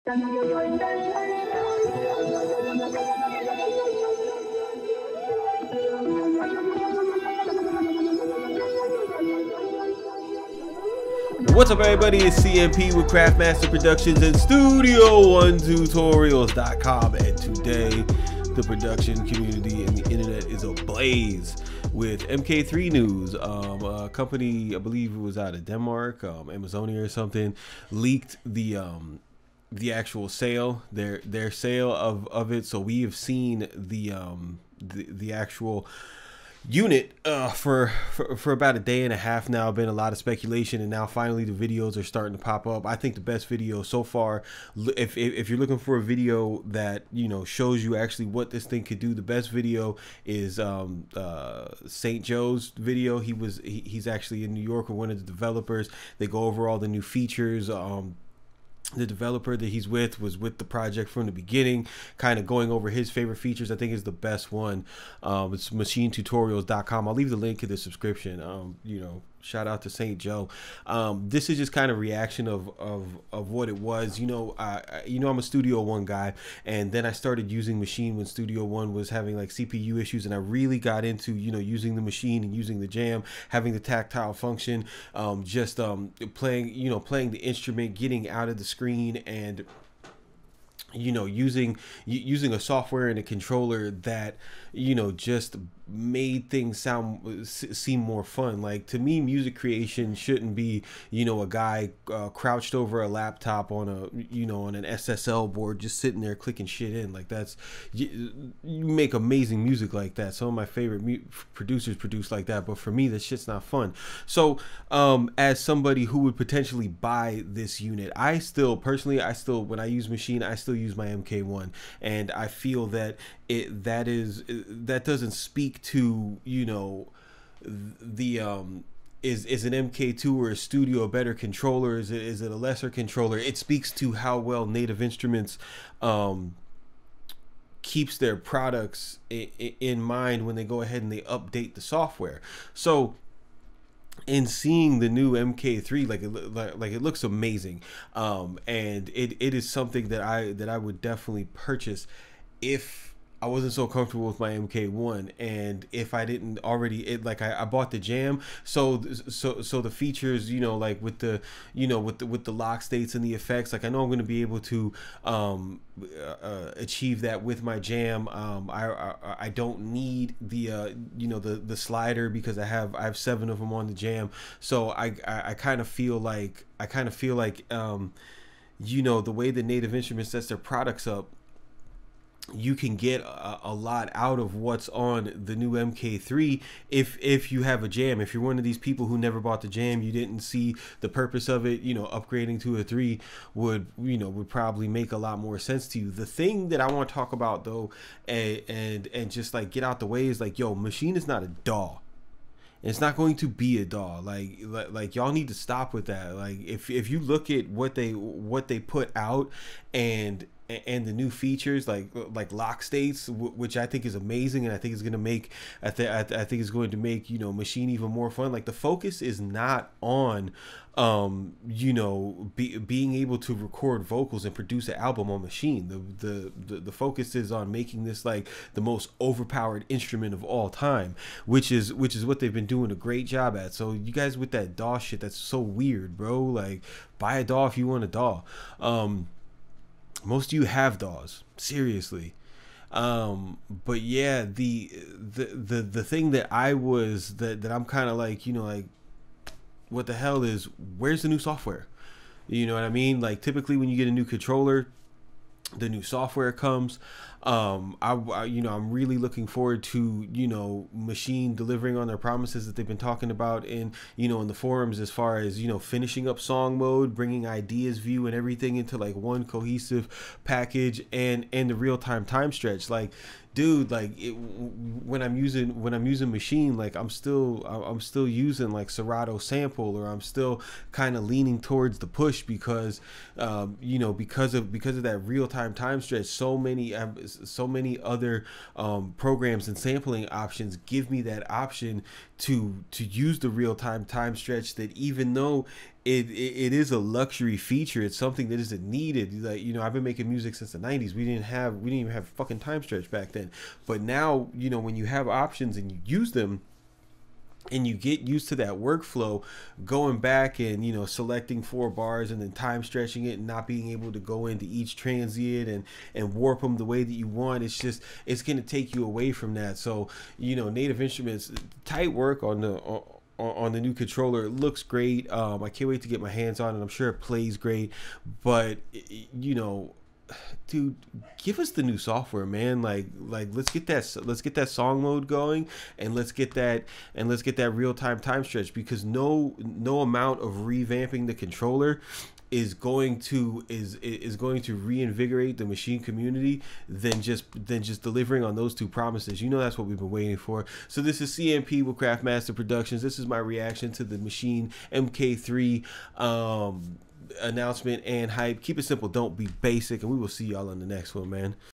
What's up, everybody? It's CMP with Craftmaster Productions and Studio1Tutorials.com, and today the production community and the internet is ablaze with MK3 news. A company, I believe it was out of Denmark, Amazonia or something, leaked the actual sale, their sale of it. So we have seen the actual unit for about a day and a half now. Been a lot of speculation, and now finally the videos are starting to pop up. I think the best video so far, if you're looking for a video that, you know, shows you actually what this thing could do, the best video is St. Joe's video. He's actually in New York with one of the developers. They go over all the new features. The developer that he's with was with the project from the beginning, kind of going over his favorite features. I think is the best one. It's machinetutorials.com. I'll leave the link in the subscription. You know, shout out to St. Joe. This is just kind of reaction of what it was. You know, I'm a Studio One guy, and then I started using Maschine when Studio One was having like CPU issues, and I really got into, you know, using the Maschine and using the jam, having the tactile function, playing the instrument, getting out of the screen, and you know, using a software and a controller that, you know, just made things seem more fun. Like, to me, music creation shouldn't be, you know, a guy crouched over a laptop on an SSL board just sitting there clicking shit in. Like, that's, you make amazing music like that. Some of my favorite producers produce like that, but for me, that shit's not fun. So as somebody who would potentially buy this unit, I still when I use Maschine, I still use my MK1, and I feel that that doesn't speak to, you know, the is an MK2 or a Studio a better controller? Is it a lesser controller? It speaks to how well Native Instruments keeps their products in mind when they go ahead and they update the software. So in seeing the new MK3, like it looks amazing, and it is something that I would definitely purchase if I wasn't so comfortable with my MK1, and if I didn't already, I bought the jam, so the features, you know, like with the, you know, with the lock states and the effects, like I know I'm going to be able to achieve that with my jam. I don't need the you know, the slider, because I have 7 of them on the jam. So I kind of feel like you know, the way that Native Instruments sets their products up, you can get a lot out of what's on the new MK3 if you have a jam. If you're one of these people who never bought the jam, you didn't see the purpose of it, you know, upgrading to a 3 would probably make a lot more sense to you. The thing that I want to talk about though, and just like get out the way, is like, yo, Maschine is not a DAW. It's not going to be a DAW. Like y'all need to stop with that. Like, if you look at what they put out and the new features like lock states, which I think is amazing, and I think is going to make I think it's going to make, you know, Maschine even more fun. Like, the focus is not on you know, being able to record vocals and produce an album on Maschine. The focus is on making this like the most overpowered instrument of all time, which is what they've been doing a great job at. So you guys with that DAW shit, that's so weird, bro. Like, buy a DAW if you want a DAW. Most of you have DAWs, seriously. But yeah, the thing that I'm kind of like, you know, like, what the hell is, where's the new software? You know what I mean? Like, typically when you get a new controller, the new software comes. I'm really looking forward to, you know, Maschine delivering on their promises that they've been talking about in, you know, in the forums, as far as, you know, finishing up song mode, bringing ideas view and everything into like one cohesive package, and the real-time time stretch. Like, dude, like when I'm using Maschine, like I'm still using like Serato sample, or I'm still kind of leaning towards the push, because you know, because of that real-time time stretch, so many so many other programs and sampling options give me that option to use the real-time time stretch, that even though it is a luxury feature, it's something that isn't needed. Like, you know, I've been making music since the 90s. We didn't even have fucking time stretch back then. But now, you know, when you have options and you use them, and you get used to that workflow, going back and, you know, selecting 4 bars and then time stretching it and not being able to go into each transient and warp them the way that you want, it's just, it's going to take you away from that. So, you know, Native Instruments, tight work on the new controller. It looks great. I can't wait to get my hands on it. I'm sure it plays great, but, you know, dude, give us the new software, man. Like let's get that song mode going, and let's get that real-time time stretch, because no amount of revamping the controller is going to reinvigorate the Maschine community than just delivering on those 2 promises. You know, that's what we've been waiting for. So this is CMP with Craftmaster Productions. This is my reaction to the Maschine MK3 announcement and hype. Keep it simple, don't be basic, and we will see y'all on the next one, man.